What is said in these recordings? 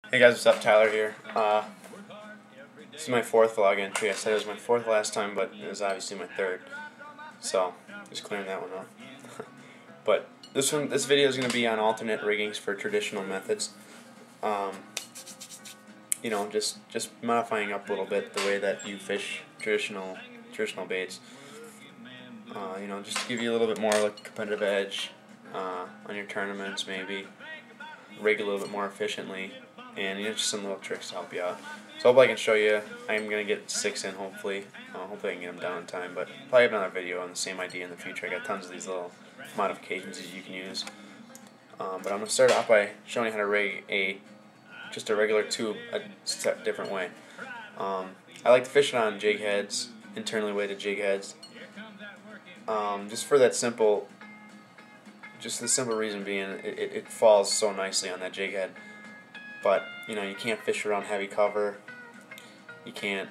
Hey guys, what's up? Tyler here. This is my fourth vlog entry. I said it was my fourth last time, but it was obviously my third. So, just clearing that one up. But this video is going to be on alternate riggings for traditional methods. Just modifying up a little bit the way that you fish traditional baits. Just to give you a little bit more like competitive edge on your tournaments, maybe rig a little bit more efficiently, and just some little tricks to help you out. So hopefully I can show you. I'm going to get 6 in hopefully. Hopefully I can get them down in time, but probably have another video on the same idea in the future. I got tons of these little modifications that you can use. But I'm going to start off by showing you how to rig just a regular tube a different way. I like to fish it on jig heads, internally weighted jig heads. Just for that simple reason being, it falls so nicely on that jig head. But you can't fish around heavy cover. You can't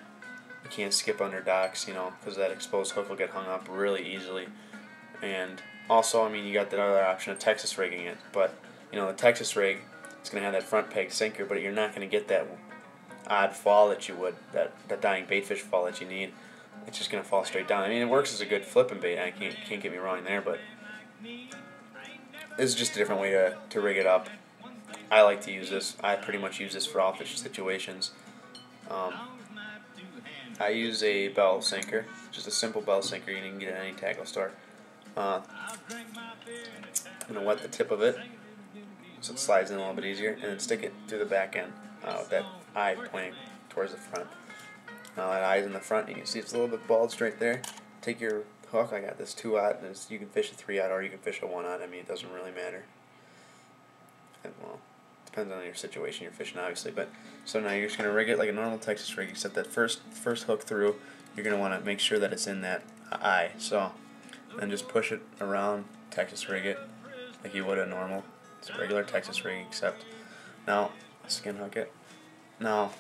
skip under docks, because that exposed hook will get hung up really easily. And also, you got that other option of Texas rigging it. But the Texas rig, it's going to have that front peg sinker, but you're not going to get that odd fall that you would, that dying baitfish fall that you need. It's just going to fall straight down. It works as a good flipping bait. I can't get me wrong there, but this is just a different way to rig it up. I like to use this. I pretty much use this for all fish situations. I use a bell sinker, just a simple bell sinker you can get at any tackle store. I'm going to wet the tip of it so it slides in a little bit easier, and then stick it through the back end with that eye pointing towards the front. Now that eye's in the front, you can see it's a little bit bulged right there. Take your hook. I got this 2-aught, and you can fish a 3-aught or you can fish a 1-aught. It doesn't really matter. And, well, depends on your situation you're fishing, obviously. But so now you're just going to rig it like a normal Texas rig, except that first hook through, you're going to want to make sure that it's in that eye. So then just push it around, Texas rig it like you would a normal. It's a regular Texas rig, except now skin hook it. Now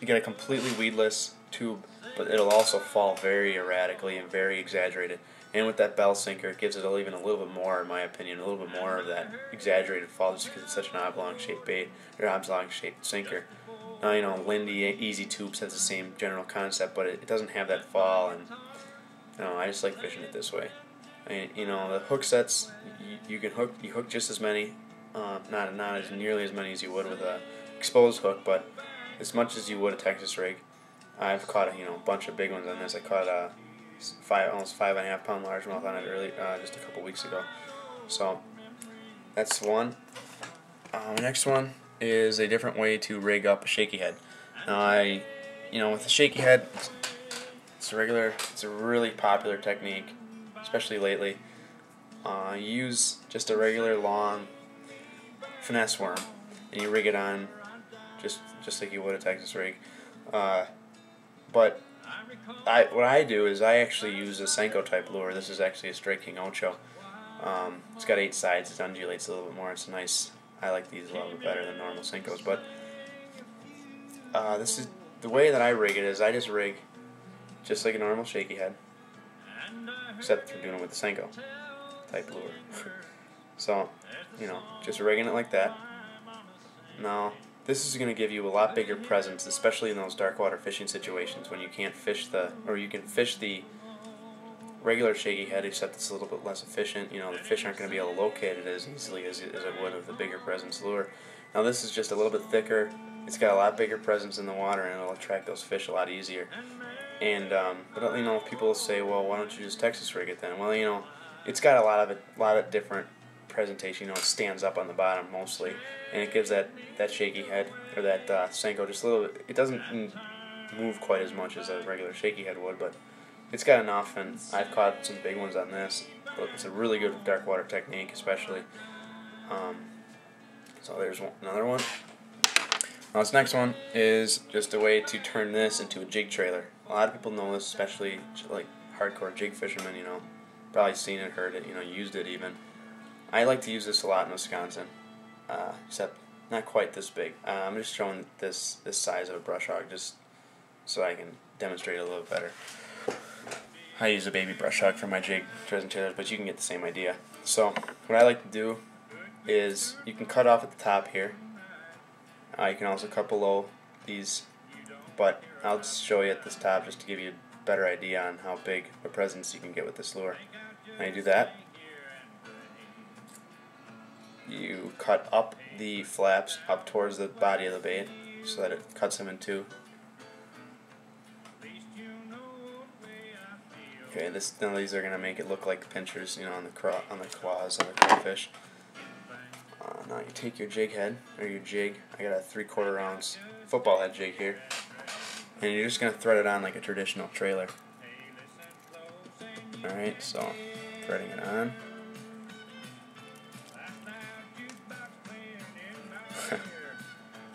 you get a completely weedless tube, but it'll also fall very erratically and very exaggerated. And with that bell sinker, it gives it even a little bit more, in my opinion, a little bit more of that exaggerated fall, just because it's such an oblong-shaped bait, or oblong-shaped sinker. Now, Lindy Easy Tubes has the same general concept, but it doesn't have that fall, and I just like fishing it this way. The hook sets, you hook just as many, not as nearly as many as you would with a exposed hook, but as much as you would a Texas rig. I've caught a bunch of big ones on this. I caught a almost 5.5 pound largemouth on it just a couple weeks ago. So that's one. The next one is a different way to rig up a shaky head. Now with a shaky head, it's a really popular technique, especially lately. You use just a regular long finesse worm, and you rig it on just like you would a Texas rig. But what I do is I actually use a Senko type lure. This is actually a Strike King Ocho. It's got 8 sides. It undulates a little bit more. It's nice. I like these a little bit better than normal Senkos. But this is the way that I rig it. Is I just rig just like a normal shaky head, except for doing it with the Senko type lure. So just rigging it like that. Now this is going to give you a lot bigger presence, especially in those dark water fishing situations when you can't fish you can fish the regular shaky head, except it's a little bit less efficient. The fish aren't going to be able to locate it as easily as it would with the bigger presence lure. Now this is just a little bit thicker. It's got a lot bigger presence in the water, and it'll attract those fish a lot easier. And but people will say, well, why don't you just Texas rig it then? Well, it's got a lot of different presentation. It stands up on the bottom mostly, and it gives that shaky head, or that Senko, just a little bit. It doesn't move quite as much as a regular shaky head would, but it's got enough, and I've caught some big ones on this. But it's a really good dark water technique, especially. So there's another one. Now this next one is just a way to turn this into a jig trailer. A lot of people know this, especially like hardcore jig fishermen. Probably seen it, heard it, used it even. I like to use this a lot in Wisconsin, except not quite this big. I'm just showing this size of a brush hog just so I can demonstrate it a little bit better. I use a baby brush hog for my jig trailers and trailers, but you can get the same idea. So what I like to do is you can cut off at the top here, You can also cut below these, but I'll just show you at this top just to give you a better idea on how big a presence you can get with this lure. Now you do that. You cut up the flaps up towards the body of the bait so that it cuts them in two. Okay, now these are going to make it look like pinchers, you know, on the claws of the crawfish. Now you take your jig head, or your jig, I got a 3/4 ounce football head jig here, and you're just going to thread it on like a traditional trailer. Alright, so threading it on.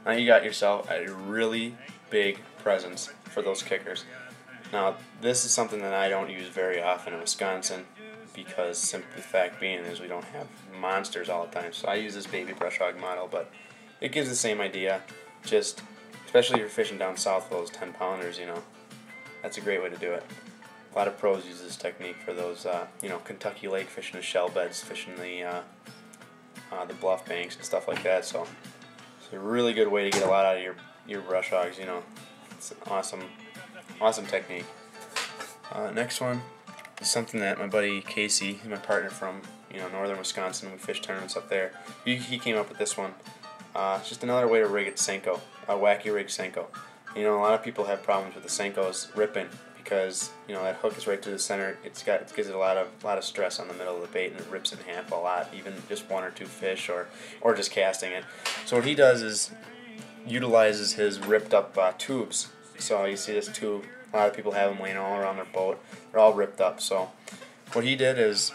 Now you got yourself a really big presence for those kickers. Now this is something that I don't use very often in Wisconsin because simply the fact being is we don't have monsters all the time. So I use this baby brush hog model, but it gives the same idea. Just especially if you're fishing down south for those 10-pounders, you know, that's a great way to do it. A lot of pros use this technique for those, you know, Kentucky Lake fishing the shell beds, fishing the bluff banks and stuff like that. So it's a really good way to get a lot out of your brush hogs. You know, it's an awesome technique. Next one is something that my buddy Casey, he's my partner from northern Wisconsin. We fish tournaments up there. He came up with this one. It's just another way to rig a Senko, a wacky rig Senko. You know, a lot of people have problems with the Senkos ripping because that hook is right to the center. It gives it a lot of stress on the middle of the bait, and it rips it in half a lot, even just one or two fish or just casting it. So what he does is utilizes his ripped up tubes. So you see this tube. A lot of people have them laying all around their boat. They're all ripped up. So what he did is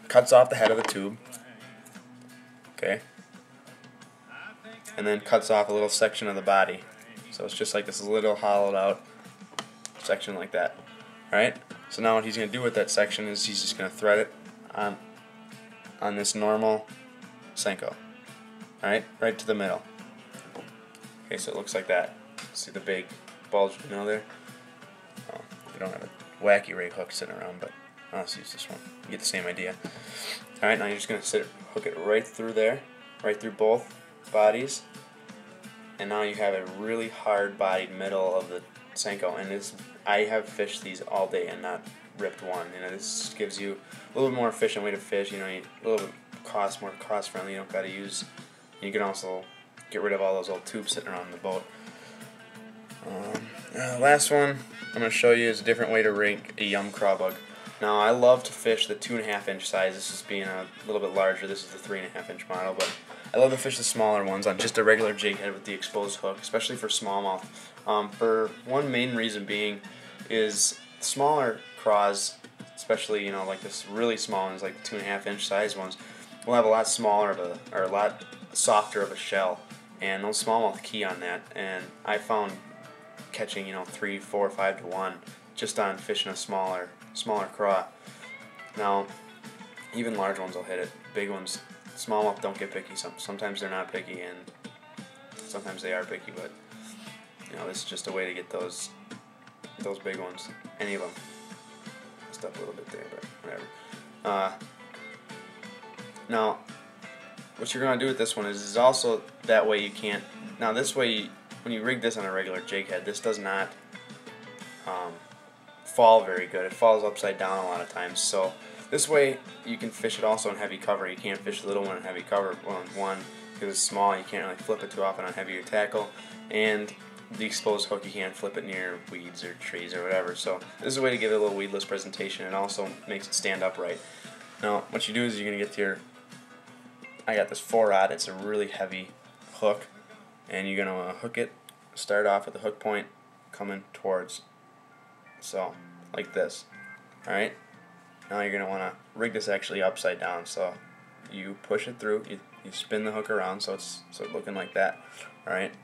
cuts off the head of the tube, okay, and then cuts off a little section of the body. So it's just like this little hollowed out section like that. Alright? So now what he's going to do with that section is he's just going to thread it on this normal Senko. Alright? Right to the middle. Okay, so it looks like that. See the big bulge there? Oh, we don't have a wacky rig hook sitting around, but I'll just use this one. You get the same idea. Alright, now you're just going to hook it right through there, right through both bodies, and now you have a really hard bodied middle of the Senko, and I have fished these all day and not ripped one. This gives you a little bit more efficient way to fish. A little bit more cost friendly. You don't got to use. You can also get rid of all those old tubes sitting around the boat. Last one I'm going to show you is a different way to rig a Yum Crawbug. Now I love to fish the 2.5 inch size. This is being a little bit larger. This is the 3.5 inch model, but I love to fish the smaller ones on just a regular jig head with the exposed hook, especially for smallmouth. For one main reason being is smaller craws, especially like this really small ones, like the 2.5 inch size ones, will have a lot smaller or a lot softer of a shell, and those smallmouth key on that. And I found catching 3, 4, 5 to 1 just on fishing a smaller craw. Now even large ones will hit it. Big ones, smallmouth don't get picky. Sometimes they're not picky, and sometimes they are picky. But this is just a way to get those big ones. Any of them. Messed up a little bit there, but whatever. Now, what you're going to do with this one is also that way you can't. Now this way, when you rig this on a regular jig head, this does not fall very good. It falls upside down a lot of times. So this way you can fish it also in heavy cover. You can't fish the little one in heavy cover. One, because it's small, you can't really flip it too often on heavier tackle, and the exposed hook, you can't flip it near weeds or trees or whatever. So this is a way to give it a little weedless presentation. It also makes it stand upright. Now what you do is you're going to get I got this 4-aught. It's a really heavy hook, and you're going to hook it, start off with the hook point coming towards, so like this. Alright, now you're going to want to rig this actually upside down. So you push it through, you spin the hook around so it's looking like that. Alright,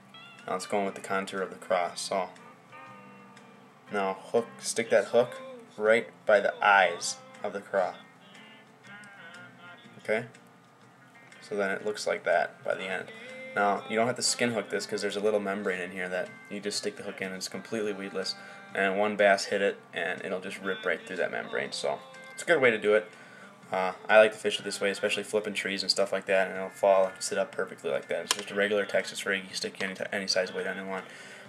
now it's going with the contour of the craw. So now stick that hook right by the eyes of the craw. Okay? So then it looks like that by the end. Now you don't have to skin hook this because there's a little membrane in here that you just stick the hook in and it's completely weedless, and one bass hit it and it'll just rip right through that membrane. So it's a good way to do it. I like to fish it this way, especially flipping trees and stuff like that, and it'll fall and sit up perfectly like that. It's just a regular Texas rig. You stick any size weight on you want.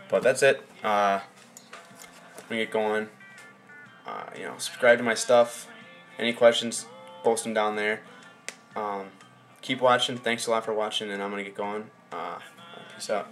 But that's it. I'm gonna get going. Subscribe to my stuff. Any questions, post them down there. Keep watching. Thanks a lot for watching, and I'm gonna get going. Peace out.